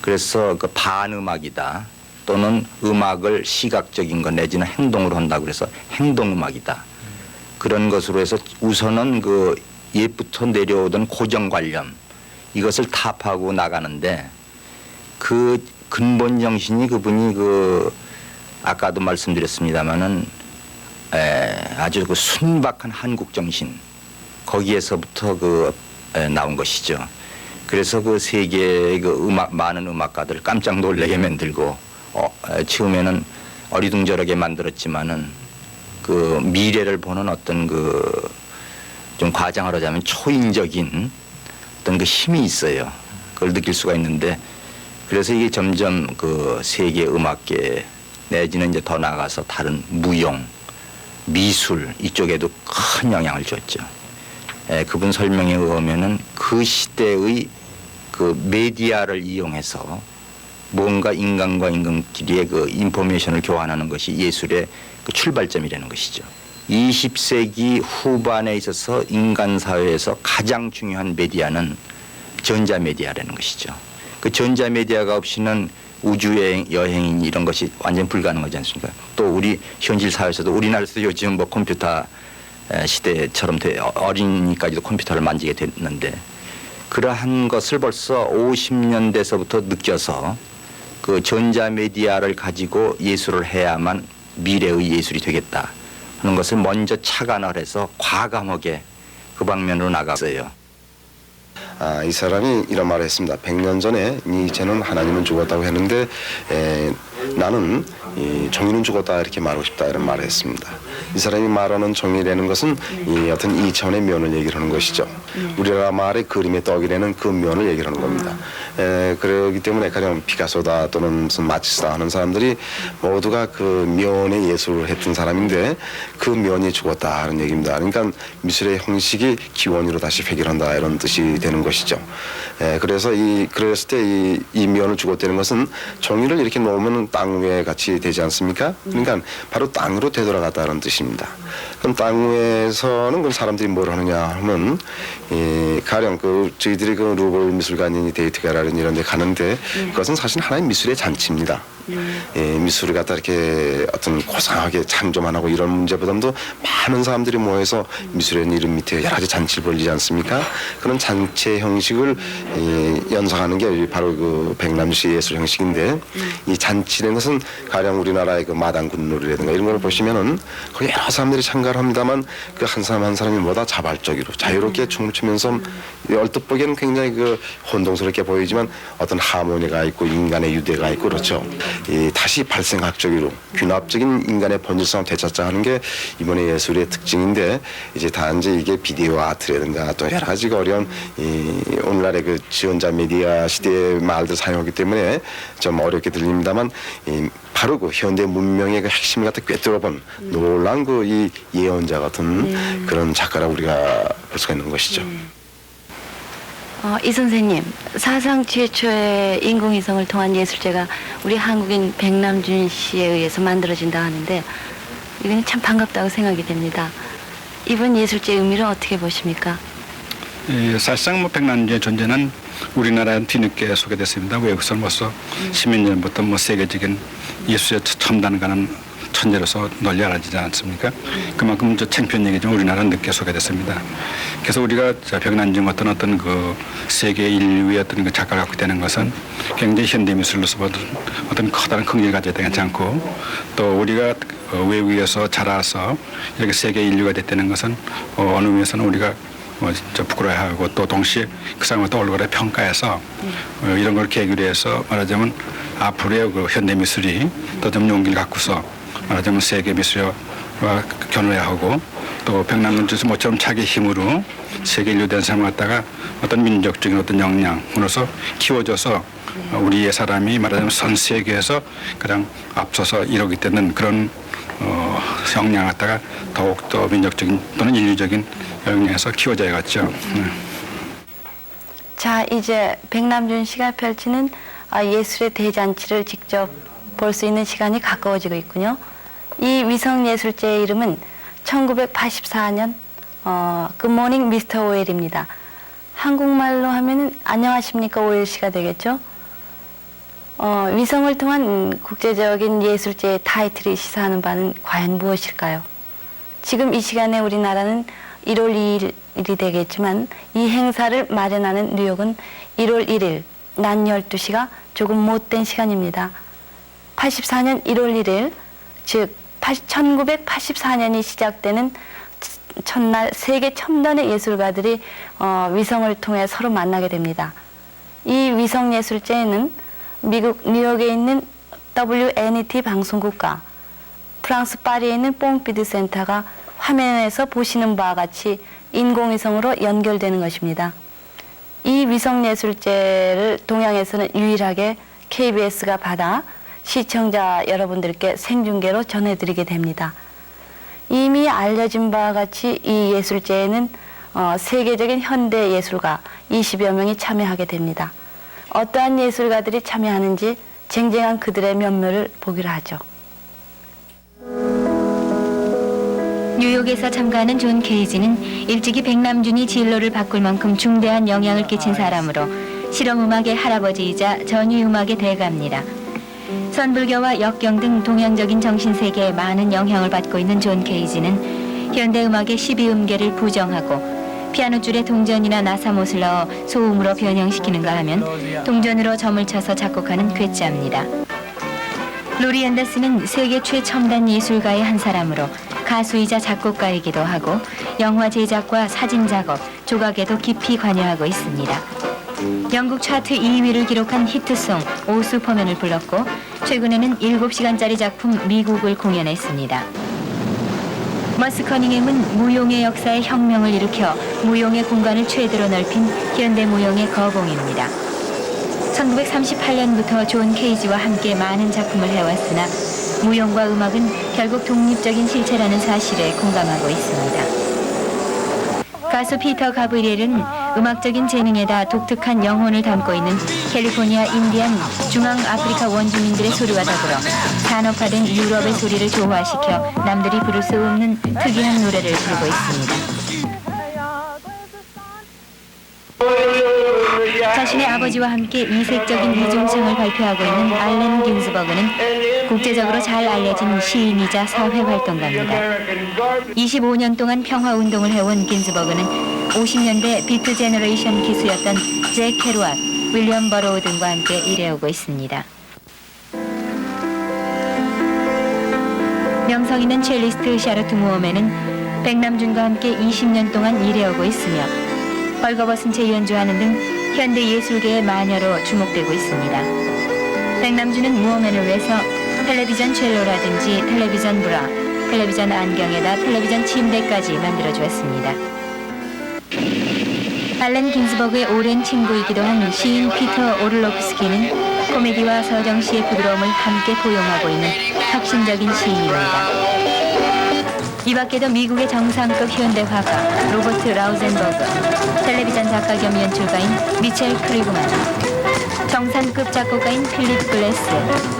그래서 그 반음악이다 또는 음악을 시각적인 것 내지는 행동으로 한다 그래서 행동음악이다. 그런 것으로 해서 우선은 그 옛부터 내려오던 고정관념 이것을 타파하고 나가는데 그 근본 정신이 그분이 그 아까도 말씀드렸습니다마는 아주 그 순박한 한국 정신 거기에서부터 그 나온 것이죠. 그래서 그 세계의 그 많은 음악가들 깜짝 놀라게 만들고 처음에는 어리둥절하게 만들었지만은 그 미래를 보는 어떤 그 좀 과장하자면 초인적인 어떤 그 힘이 있어요. 그걸 느낄 수가 있는데 그래서 이게 점점 그 세계 음악계 내지는 이제 더 나아가서 다른 무용, 미술 이쪽에도 큰 영향을 줬죠. 그분 설명에 의하면은 그 시대의 그 메디아를 이용해서 뭔가 인간과 인간끼리의 그 인포메이션을 교환하는 것이 예술의 그 출발점이라는 것이죠. 20세기 후반에 있어서 인간 사회에서 가장 중요한 메디아는 전자메디아라는 것이죠. 그 전자메디아가 없이는 우주여행 이런 것이 완전 불가능하지 않습니까? 또 우리 현실 사회에서도 우리나라에서도 요즘 뭐 컴퓨터 시대처럼 어린이까지도 컴퓨터를 만지게 됐는데 그러한 것을 벌써 50년대서부터 느껴서 그 전자메디아를 가지고 예술을 해야만 미래의 예술이 되겠다 하는 것을 먼저 착안을 해서 과감하게 그 방면으로 나갔어요. 이 사람이 이런 말을 했습니다. 100년 전에 니체는 하나님은 죽었다고 했는데 나는 이 정의는 죽었다 이렇게 말하고 싶다 이런 말을 했습니다. 이 사람이 말하는 정의라는 것은 이 어떤 이차원의 면을 얘기를 하는 것이죠. 우리나라 말의 그림의 떡이라는 그 면을 얘기를 하는 겁니다. 그렇기 때문에 가령 피카소다 또는 무슨 마티스다 하는 사람들이 모두가 그 면의 예술을 했던 사람인데 그 면이 죽었다 하는 얘기입니다. 그러니까 미술의 형식이 기원으로 다시 회귀한다 이런 뜻이 되는 것이죠. 그래서 그랬을 때 이 면을 죽었다는 것은 정의를 이렇게 놓으면 땅 위에 같이 되지 않습니까? 그러니까 바로 땅으로 되돌아갔다는 뜻입니다. 그럼 땅 위에서는 그 사람들이 뭘 하느냐 하면 가령 저희들이 그 루블 미술관이니 데이트가라는 이런 데 가는데 그것은 사실 하나의 미술의 잔치입니다. 미술을 갖다 이렇게 어떤 고상하게 창조만 하고 이런 문제보다도 많은 사람들이 모여서 미술의 이름 밑에 여러 가지 잔치를 벌리지 않습니까? 그런 잔치 형식을 연상하는 게 바로 그 백남시 예술 형식인데 이 잔치라는 것은 가령 우리나라의 그 마당 군놀이라든가 이런 걸 보시면은 거기 여러 사람들이 참가를 합니다만 그 한 사람 한 사람이 뭐다 자발적으로 자유롭게 춤을 추면서 얼뜻 보기에는 굉장히 그 혼동스럽게 보이지만 어떤 하모니가 있고 인간의 유대가 있고 그렇죠. 다시 발생학적으로 균합적인 인간의 본질성을 되찾자 하는 게 이번에 예술의 특징인데 이제 단지 이게 비디오 아트라든가 또 여러 가지가 어려운 오늘날의 그 지원자 미디어 시대의 말들 사용하기 때문에 좀 어렵게 들립니다만 바로 그 현대 문명의 그 핵심을 갖다 꿰뚫어본 놀라운 그 이 예언자 같은 그런 작가라 우리가 볼 수가 있는 것이죠. 이 선생님, 사상 최초의 인공위성을 통한 예술제가 우리 한국인 백남준 씨에 의해서 만들어진다 하는데 이건 참 반갑다고 생각이 됩니다. 이번 예술제의 의미를 어떻게 보십니까? 사실상 백남준의 존재는 우리나라에 뒤늦게 소개됐습니다. 외국에서로서 10몇 년부터 세계적인 예술의 첨단을 가는 천재로서 널리 알아지지 않습니까? 그만큼 창피한 얘기지만 우리나라는 늦게 소개됐습니다. 그래서 우리가 백남준 어떤 그 세계 인류의 어떤 그 작가를 갖고 되는 것은 굉장히 현대 미술로서 어떤 커다란 긍지를 가져야 되지 않고 또 우리가 외국에서 자라서 이렇게 세계 인류가 됐다는 것은 어느 면에서는 우리가 부끄러워하고 또 동시에 그 사람을 또 얼굴에 평가해서 이런 걸 계기로 해서 말하자면 앞으로의 그 현대 미술이 또 좀 용기를 갖고서 말하자면 세계 미술과 견해야 하고 또 백남준에서 모처럼 자기 힘으로 세계 인류 된 사람을 갖다가 어떤 민족적인 어떤 역량으로서 키워줘서 우리의 사람이 말하자면 전 세계에서 가장 앞서서 이루게 되는 그런 역량을 갖다가 더욱더 민족적인 또는 인류적인 역량에서 키워져야겠죠. 자, 이제 백남준 씨가 펼치는 예술의 대잔치를 직접 볼 수 있는 시간이 가까워지고 있군요. 이 위성예술제의 이름은 1984년 굿모닝 미스터 오웰입니다. 한국말로 하면은 안녕하십니까 오웰 씨가 되겠죠. 위성을 통한 국제적인 예술제의 타이틀이 시사하는 바는 과연 무엇일까요? 지금 이 시간에 우리나라는 1월 2일이 되겠지만 이 행사를 마련하는 뉴욕은 1월 1일 낮 12시가 조금 못된 시간입니다. 84년 1월 1일, 즉 1984년이 시작되는 첫날 세계 첨단의 예술가들이 위성을 통해 서로 만나게 됩니다. 이 위성예술제에는 미국 뉴욕에 있는 WNET 방송국과 프랑스 파리에 있는 뽕피드 센터가 화면에서 보시는 바와 같이 인공위성으로 연결되는 것입니다. 이 위성예술제를 동양에서는 유일하게 KBS가 받아 시청자 여러분들께 생중계로 전해드리게 됩니다. 이미 알려진 바와 같이 이 예술제에는 세계적인 현대 예술가 20여 명이 참여하게 됩니다. 어떠한 예술가들이 참여하는지 쟁쟁한 그들의 면모를 보기로 하죠. 뉴욕에서 참가하는 존 케이지는 일찍이 백남준이 진로를 바꿀 만큼 중대한 영향을 끼친 사람으로 실험음악의 할아버지이자 전위음악의 대가입니다. 선불교와 역경 등 동양적인 정신세계에 많은 영향을 받고 있는 존 케이지는 현대음악의 12음계를 부정하고 피아노 줄에 동전이나 나사못을 넣어 소음으로 변형시키는가 하면 동전으로 점을 쳐서 작곡하는 괴짜입니다. 로리 앤더슨은 세계 최첨단 예술가의 한 사람으로 가수이자 작곡가이기도 하고 영화 제작과 사진 작업, 조각에도 깊이 관여하고 있습니다. 영국 차트 2위를 기록한 히트송 오 슈퍼맨을 불렀고 최근에는 7시간짜리 작품 미국을 공연했습니다. 머스 커닝햄은 무용의 역사에 혁명을 일으켜 무용의 공간을 최대로 넓힌 현대 무용의 거봉입니다. 1938년부터 존 케이지와 함께 많은 작품을 해왔으나 무용과 음악은 결국 독립적인 실체라는 사실에 공감하고 있습니다. 가수 피터 가브리엘은 음악적인 재능에다 독특한 영혼을 담고 있는 캘리포니아 인디안 중앙아프리카 원주민들의 소리와 더불어 산업화된 유럽의 소리를 조화시켜 남들이 부를 수 없는 특이한 노래를 부르고 있습니다. 자신의 아버지와 함께 이색적인 이중창을 발표하고 있는 알렌 긴즈버그는 국제적으로 잘 알려진 시인이자 사회활동가입니다. 25년 동안 평화운동을 해온 긴즈버그는 50년대 비트 제너레이션 기수였던 잭 케루악, 윌리엄 버로우 등과 함께 일해오고 있습니다. 명성 있는 첼리스트 샤르트 무어맨은 백남준과 함께 20년 동안 일해오고 있으며 벌거벗은 채 연주하는 등 현대 예술계의 마녀로 주목되고 있습니다. 백남준은 무어맨을 위해서 텔레비전 첼로라든지 텔레비전 브라, 텔레비전 안경에다 텔레비전 침대까지 만들어주었습니다. 알렌 긴스버그의 오랜 친구이기도 한 시인 피터 오를로프스키는 코미디와 서정시의 부드러움을 함께 포용하고 있는 혁신적인 시인입니다. 이 밖에도 미국의 정상급 현대 화가 로버트 라우젠버그, 텔레비전 작가 겸 연출가인 미첼 크리그만, 정상급 작곡가인 필립 글래스,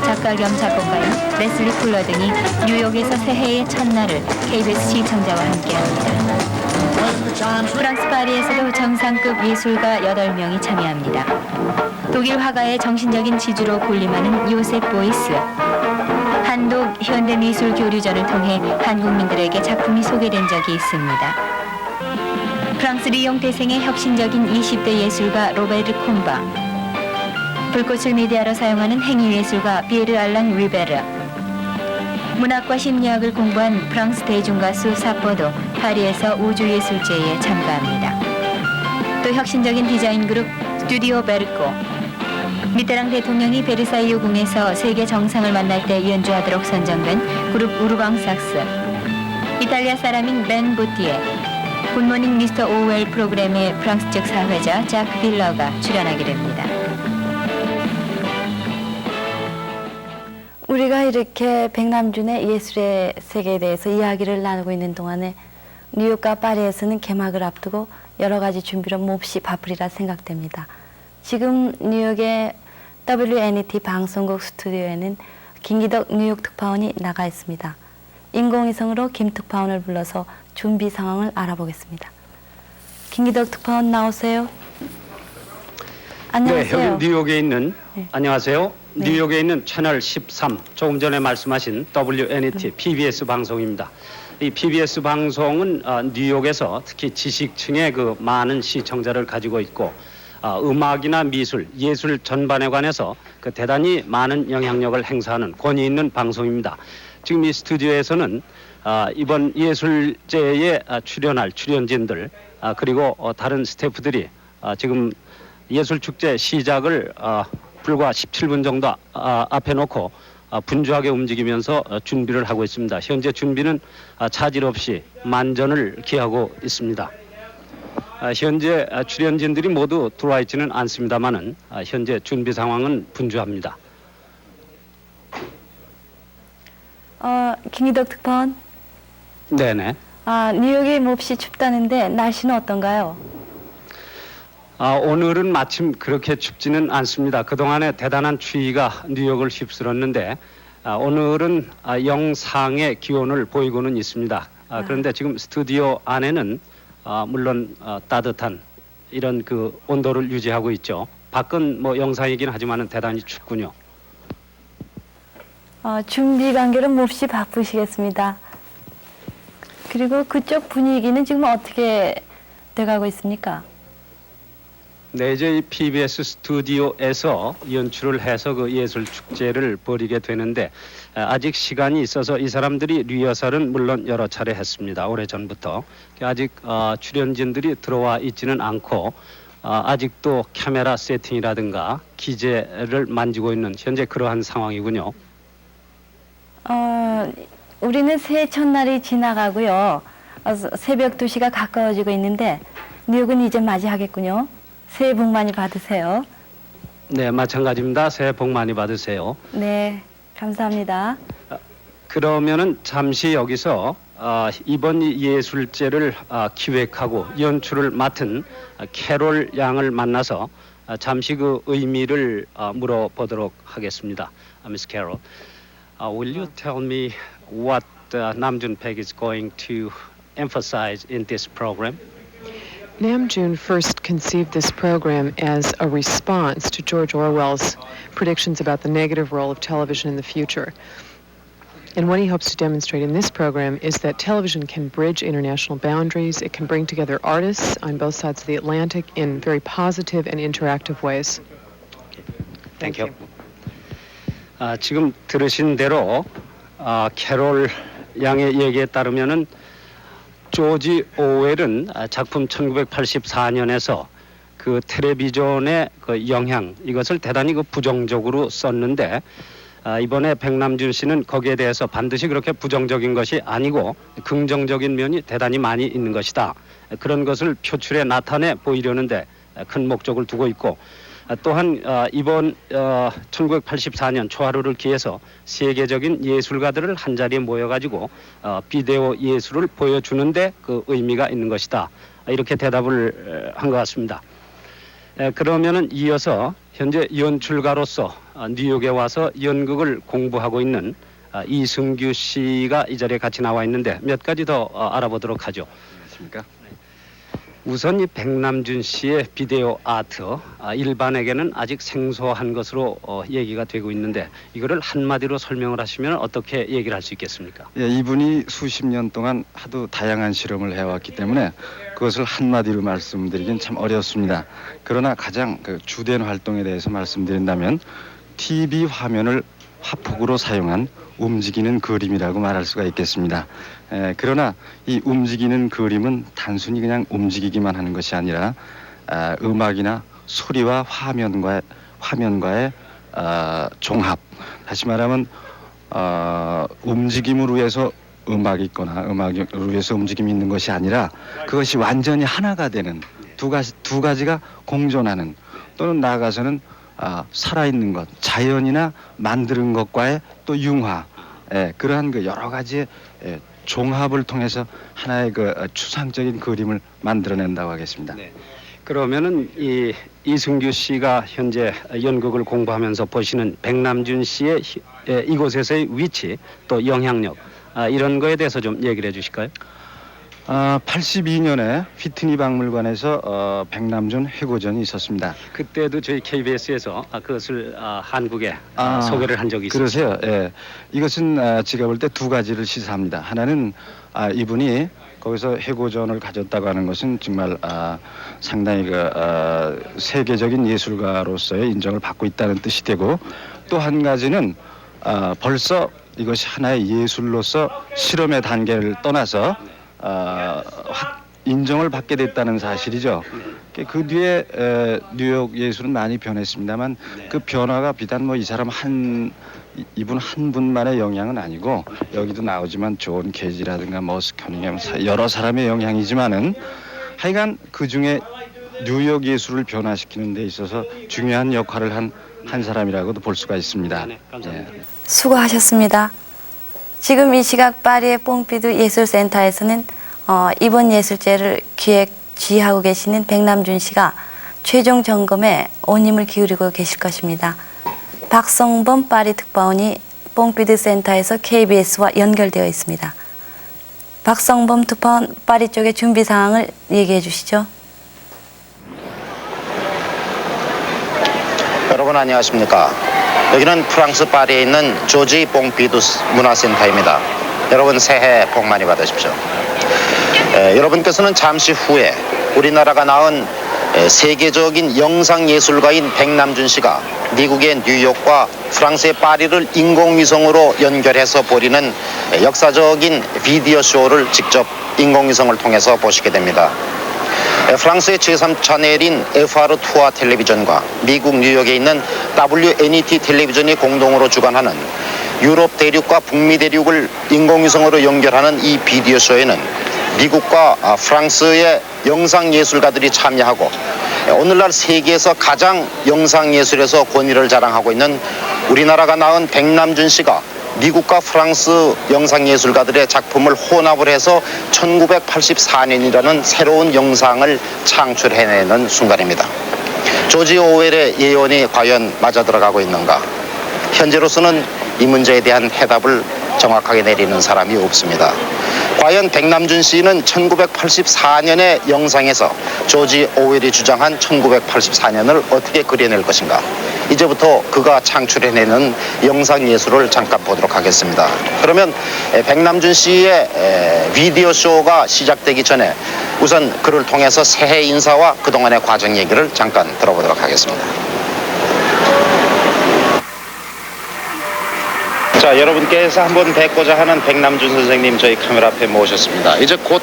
작가 겸 작곡가인 레슬리 쿨러 등이 뉴욕에서 새해의 첫날을 KBS 시청자와 함께합니다. 프랑스 파리에서도 정상급 예술가 8명이 참여합니다. 독일 화가의 정신적인 지주로 군림하는 요셉 보이스, 한독 현대미술교류전을 통해 한국민들에게 작품이 소개된 적이 있습니다. 프랑스 리옹 태생의 혁신적인 20대 예술가 로베르 콤바, 불꽃을 미디어로 사용하는 행위예술가 피에르 알랑 리베르, 문학과 심리학을 공부한 프랑스 대중가수 사포도 파리에서 우주예술제에 참가합니다. 또 혁신적인 디자인 그룹 스튜디오 베르코, 미테랑 대통령이 베르사유 궁에서 세계 정상을 만날 때 연주하도록 선정된 그룹 우르방삭스, 이탈리아 사람인 벤 보티에, 굿모닝 미스터 오웰 프로그램의 프랑스 측 사회자 자크 빌러가 출연하게 됩니다. 우리가 이렇게 백남준의 예술의 세계에 대해서 이야기를 나누고 있는 동안에 뉴욕과 파리에서는 개막을 앞두고 여러 가지 준비로 몹시 바쁘리라 생각됩니다. 지금 뉴욕의 WNET 방송국 스튜디오에는 김기덕 뉴욕 특파원이 나가 있습니다. 인공위성으로 김 특파원을 불러서 준비 상황을 알아보겠습니다. 김기덕 특파원 나오세요. 안녕하세요. 네, 여기 뉴욕에 있는 네. 안녕하세요. 네. 뉴욕에 있는 채널 13, 조금 전에 말씀하신 WNET PBS 방송입니다. 이 PBS 방송은 뉴욕에서 특히 지식층의 그 많은 시청자를 가지고 있고 음악이나 미술, 예술 전반에 관해서 그 대단히 많은 영향력을 행사하는 권위 있는 방송입니다. 지금 이 스튜디오에서는 이번 예술제에 출연할 출연진들 그리고 다른 스태프들이 지금 예술축제 시작을 불과 17분 정도 앞에 놓고 분주하게 움직이면서 준비를 하고 있습니다. 현재 준비는 차질 없이 만전을 기하고 있습니다. 현재 출연진들이 모두 들어와 있지는 않습니다만은 현재 준비 상황은 분주합니다. 김기덕 특파원. 네네. 뉴욕이 몹시 춥다는데 날씨는 어떤가요? 오늘은 마침 그렇게 춥지는 않습니다. 그동안에 대단한 추위가 뉴욕을 휩쓸었는데 오늘은 영상의 기온을 보이고는 있습니다. 그런데 지금 스튜디오 안에는 물론 따뜻한 이런 그 온도를 유지하고 있죠. 밖은 뭐 영상이긴 하지만은 대단히 춥군요. 준비 관계로 몹시 바쁘시겠습니다. 그리고 그쪽 분위기는 지금 어떻게 돼가고 있습니까? 네, 이제 이 PBS 스튜디오에서 연출을 해서 그 예술 축제를 벌이게 되는데 아직 시간이 있어서 이 사람들이 리허설은 물론 여러 차례 했습니다. 오래전부터. 아직 출연진들이 들어와 있지는 않고 아직도 카메라 세팅이라든가 기재를 만지고 있는 현재 그러한 상황이군요. 우리는 새해 첫날이 지나가고요. 새벽 2시가 가까워지고 있는데 뉴욕은 이제 맞이하겠군요. 새해 복 많이 받으세요. 네, 마찬가지입니다. 새해 복 많이 받으세요. 네, 감사합니다. 그러면은 잠시 여기서 이번 예술제를 기획하고 연출을 맡은 캐롤 양을 만나서 잠시 그 의미를 물어보도록 하겠습니다. Miss Carol, will you tell me what Namjoon Paik is going to emphasize in this program? Namjoon first conceived this program as a response to George Orwell's predictions about the negative role of television in the future. And what he hopes to demonstrate in this program is that television can bridge international boundaries. It can bring together artists on both sides of the Atlantic in very positive and interactive ways. Thank you. 지금 들으신 대로 캐롤 양의 얘기에 따르면은 조지 오웰은 작품 1984년에서 그 텔레비전의 그 영향 이것을 대단히 그 부정적으로 썼는데 이번에 백남준 씨는 거기에 대해서 반드시 그렇게 부정적인 것이 아니고 긍정적인 면이 대단히 많이 있는 것이다. 그런 것을 표출해 나타내 보이려는데 큰 목적을 두고 있고 또한 이번 1984년 초하루를 기해서 세계적인 예술가들을 한자리에 모여가지고 비디오 예술을 보여주는데 그 의미가 있는 것이다. 이렇게 대답을 한 것 같습니다. 그러면은 이어서 현재 연출가로서 뉴욕에 와서 연극을 공부하고 있는 이승규 씨가 이 자리에 같이 나와 있는데 몇 가지 더 알아보도록 하죠. 안녕하십니까? 우선 이 백남준 씨의 비디오 아트 일반에게는 아직 생소한 것으로 얘기가 되고 있는데 이거를 한마디로 설명을 하시면 어떻게 얘기를 할 수 있겠습니까? 예, 이분이 수십 년 동안 하도 다양한 실험을 해왔기 때문에 그것을 한마디로 말씀드리긴 참 어렵습니다. 그러나 가장 그 주된 활동에 대해서 말씀드린다면 TV 화면을 화폭으로 사용한 움직이는 그림이라고 말할 수가 있겠습니다. 그러나 이 움직이는 그림은 단순히 그냥 움직이기만 하는 것이 아니라 음악이나 소리와 화면과의 종합. 다시 말하면 움직임으로 해서 음악이 있거나 음악으로 해서 움직임이 있는 것이 아니라 그것이 완전히 하나가 되는 두 가지가 공존하는 또는 나아가서는 살아있는 것, 자연이나 만드는 것과의 또 융화, 그러한 그 여러 가지의 종합을 통해서 하나의 그 추상적인 그림을 만들어낸다고 하겠습니다. 네. 그러면은 이승규 씨가 현재 연극을 공부하면서 보시는 백남준 씨의 이곳에서의 위치 또 영향력 이런 거에 대해서 좀 얘기를 해주실까요? 82년에 휘트니 박물관에서 백남준 회고전이 있었습니다. 그때도 저희 KBS에서 그것을 한국에 소개를 한 적이 있습니다. 그러세요. 예. 이것은 제가 볼 때 두 가지를 시사합니다. 하나는 이분이 거기서 회고전을 가졌다고 하는 것은 정말 상당히 세계적인 예술가로서의 인정을 받고 있다는 뜻이 되고 또 한 가지는 벌써 이것이 하나의 예술로서 실험의 단계를 떠나서 인정을 받게 됐다는 사실이죠. 그 뒤에 뉴욕 예술은 많이 변했습니다만 그 변화가 비단 뭐 이 사람 이분 한 분만의 영향은 아니고 여기도 나오지만 존 케이지라든가 머스 커닝햄 여러 사람의 영향이지만은 하여간 그 중에 뉴욕 예술을 변화시키는 데 있어서 중요한 역할을 한 사람이라고도 볼 수가 있습니다. 네, 감사합니다. 예. 수고하셨습니다. 지금 이 시각 파리의 뽕피두 예술센터에서는 이번 예술제를 기획 지휘하고 계시는 백남준 씨가 최종 점검에 온 힘을 기울이고 계실 것입니다. 박성범 파리 특파원이 뽕피두 센터에서 KBS와 연결되어 있습니다. 박성범 특파원 파리 쪽의 준비 사항을 얘기해 주시죠. 여러분 안녕하십니까? 여기는 프랑스 파리에 있는 조지 뽕피두 문화센터입니다. 여러분 새해 복 많이 받으십시오. 여러분께서는 잠시 후에 우리나라가 낳은 세계적인 영상예술가인 백남준 씨가 미국의 뉴욕과 프랑스의 파리를 인공위성으로 연결해서 벌이는 역사적인 비디오 쇼를 직접 인공위성을 통해서 보시게 됩니다. 프랑스의 제3채널인 FR2와 텔레비전과 미국 뉴욕에 있는 WNET 텔레비전이 공동으로 주관하는 유럽 대륙과 북미 대륙을 인공위성으로 연결하는 이 비디오 쇼에는 미국과 프랑스의 영상예술가들이 참여하고 오늘날 세계에서 가장 영상예술에서 권위를 자랑하고 있는 우리나라가 낳은 백남준 씨가 미국과 프랑스 영상예술가들의 작품을 혼합을 해서 1984년이라는 새로운 영상을 창출해내는 순간입니다. 조지 오웰의 예언이 과연 맞아들어가고 있는가? 현재로서는 이 문제에 대한 해답을 정확하게 내리는 사람이 없습니다. 과연 백남준 씨는 1984년의 영상에서 조지 오웰이 주장한 1984년을 어떻게 그려낼 것인가? 이제부터 그가 창출해내는 영상예술을 잠깐 보도록 하겠습니다. 그러면 백남준 씨의 비디오 쇼가 시작되기 전에 우선 그를 통해서 새해 인사와 그동안의 과정 얘기를 잠깐 들어보도록 하겠습니다. 자, 여러분께서 한번 뵙고자 하는 백남준 선생님 저희 카메라 앞에 모셨습니다. 이제 곧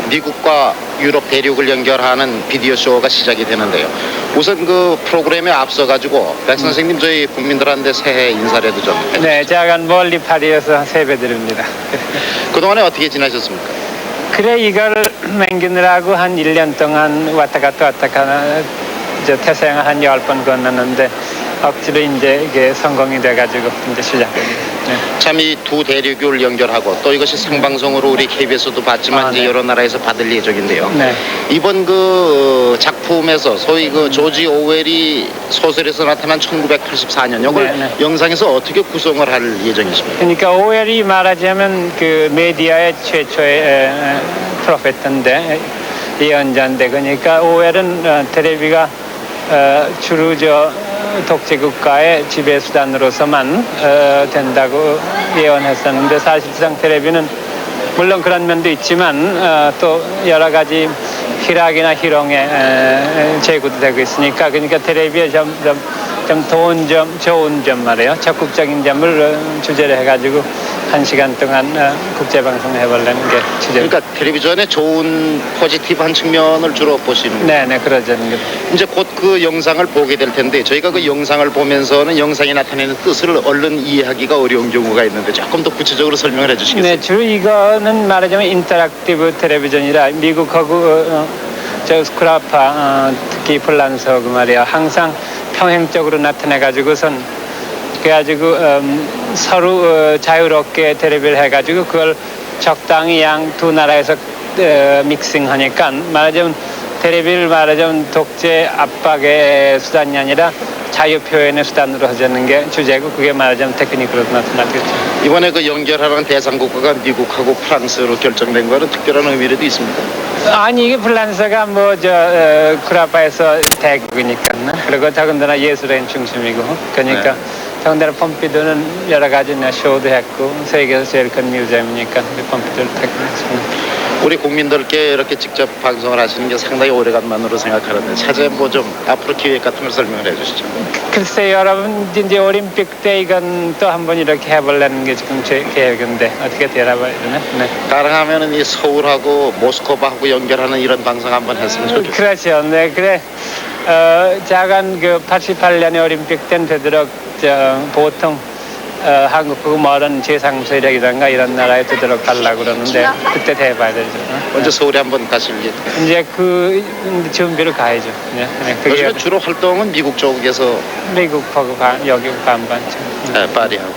미국과 유럽 대륙을 연결하는 비디오 쇼가 시작이 되는데요. 우선 그 프로그램에 앞서 가지고 백 선생님 저희 국민들한테 새해 인사라도 좀 해주시죠. 네, 작은 멀리 파리에서 세배드립니다. 그동안에 어떻게 지내셨습니까? 그래 이걸 맹기느라고 한 1년 동안 왔다 갔다 태생을 한 10번 건넜는데 억지로 이제 이게 성공이 돼가지고 이제 시작됩니다. 네. 참 이 두 대륙을 연결하고 또 이것이 생방송으로 우리 KBS도 봤지만 이제 네. 여러 나라에서 받을 예정인데요. 네. 이번 그 작품에서 소위 그 조지 오웰이 소설에서 나타난 1984년 이걸 네, 네. 영상에서 어떻게 구성을 할 예정이십니까? 그러니까 오웰이 말하자면 그 메디아의 최초의 프로페트인데 예언자인데 그러니까 오웰은 텔레비가 주로 독재국가의 지배수단으로서만 된다고 예언했었는데 사실상 텔레비는 물론 그런 면도 있지만 또 여러 가지 희락이나 희롱에 제구도 되고 있으니까 그러니까 텔레비의 좀 좋은 점 말이에요. 적극적인 점을 주제로 해가지고 1시간 동안 국제방송을 해보려는 게 주제입니다. 그러니까 텔레비전의 좋은 포지티브한 측면을 주로 보시는 거예요? 네, 그러죠. 이제 곧 그 영상을 보게 될 텐데 저희가 그 영상을 보면서는 영상이 나타내는 뜻을 얼른 이해하기가 어려운 경우가 있는데 조금 더 구체적으로 설명을 해주시겠어요? 네, 주로 이거는 말하자면 인터랙티브 텔레비전이라 미국하고 스크라파 특히 플란서하고 말이야 항상 평행적으로 나타내가지고선 그래가지고 서로 자유롭게 텔레비를 해가지고 그걸 적당히 양 두 나라에서 믹싱하니까 말하자면 텔레비를 말하자면 독재 압박의 수단이 아니라 자유 표현의 수단으로 하자는 게 주제고 그게 말하자면 테크닉으로 나타나겠죠. 이번에 그 연결하는 대상국가가 미국하고 프랑스로 결정된 거는 특별한 의미라도 있습니까? 아니 이게 플란스가 크라파에서 대국이니까 그리고 더군다나 예술의 중심이고 그러니까 네. 더군다나 폼피두는 여러 가지 쇼도 했고 세계에서 제일 큰 뮤지엄이니까 폼피두를 택했습니다. 우리 국민들께 이렇게 직접 방송을 하시는 게 상당히 오래간만으로 생각하는데 차제 좀 앞으로 기획 같은 걸 설명을 해주시죠. 글쎄 여러분 이제 올림픽 때 이건 또 한번 이렇게 해보려는 게 지금 제 계획인데 어떻게 되나 봐야 되나? 네. 가능하면은 이 서울하고 모스크바하고 연결하는 이런 방송 한번 했으면 좋겠어요. 그렇죠. 네, 그래. 작은 그 88년에 올림픽 때는 되도록 보통 한국하고 멀은 제3세력이란가 이런 나라에 되도록 가려고 그러는데 그때 대봐야 되죠. 언제 서울에 한번 가실 예? 이제 그 준비를 가야죠. 네, 요즘에 주로 활동은 미국 쪽에서 미국하고 여기 반반쯤. 네, 파리하고.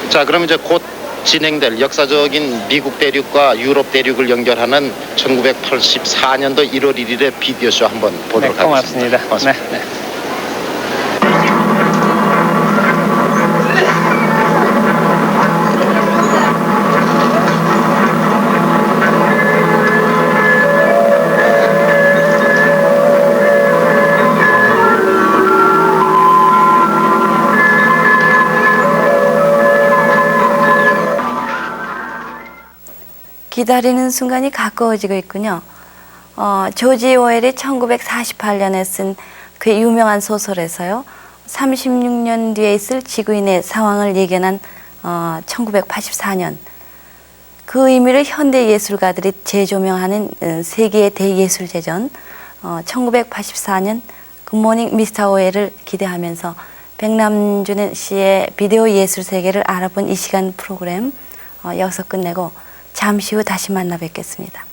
자, 그럼 이제 곧 진행될 역사적인 미국 대륙과 유럽 대륙을 연결하는 1984년도 1월 1일의 비디오쇼 한번 보도록 하겠습니다. 고맙습니다. 네. 기다리는 순간이 가까워지고 있군요. 조지 오웰이 1948년에 쓴 그 유명한 소설에서요. 36년 뒤에 있을 지구인의 상황을 예견한 1984년. 그 의미를 현대 예술가들이 재조명하는 세계의 대예술제전 1984년 굿모닝 미스터 오해를 기대하면서 백남준 씨의 비디오 예술 세계를 알아본 이 시간 프로그램 여기서 끝내고 잠시 후 다시 만나 뵙겠습니다.